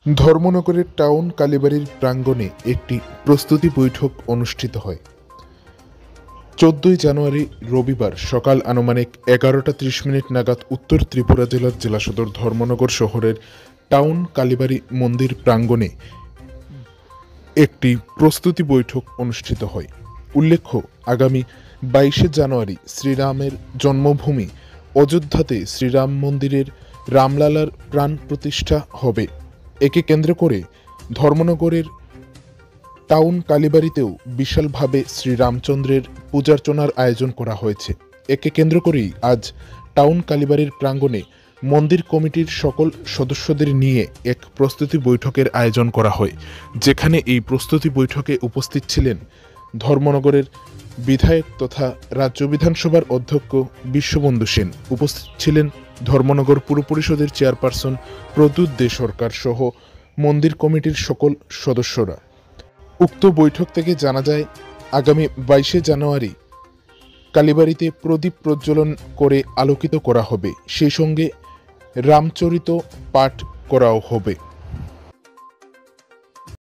ধর্মনগরের town কালীবাড়ির প্রাঙ্গণে একটি প্রস্তুতি বৈঠক অনুষ্ঠিত হয়। 14 জানুয়ারি রবিবার সকাল আনুমানিক 11:30 নাগাদ উত্তর ত্রিপুরা জেলার জেলা সদর ধর্মনগর শহরের টাউন কালীবাড়ি মন্দির প্রাঙ্গণে একটি প্রস্তুতি বৈঠক অনুষ্ঠিত হয়। উল্লেখ্য, আগামী 22 জানুয়ারি শ্রীরামের জন্মভূমি অযোধ্যাতে শ্রীরাম মন্দিরের রামলালার প্রাণ প্রতিষ্ঠা হবে। একে কেন্দ্র করে ধর্মনগরের টাউন কালীবাড়িতেও বিশালভাবে শ্রীরামচন্দ্রের পূজার্চনার আয়োজন করা হয়েছে। একে কেন্দ্র করেই আজ টাউন কালীবাড়ির প্রাঙ্গণে মন্দির কমিটির সকল সদস্যদের নিয়ে এক প্রস্তুতি বৈঠকের আয়োজন করা হয়, যেখানে এই প্রস্তুতি বৈঠকে উপস্থিত ছিলেন ধর্মনগরের বিধায়ক তথা রাজ্য বিধানসভার অধ্যক্ষ বিশ্ববন্ধু সেন, উপস্থিত ছিলেন ধর্মনগর পুর পরিষদের চেয়ারপারসন প্রদ্যুৎ দে সরকার সহ মন্দির কমিটির সকল সদস্যরা। উক্ত বৈঠক থেকে জানা যায়, আগামী 22 জানুয়ারি কালীবাড়িতে প্রদীপ প্রজ্বলন করে আলোকিত করা হবে, সেই সঙ্গে রামচরিত পাঠ করাও হবে।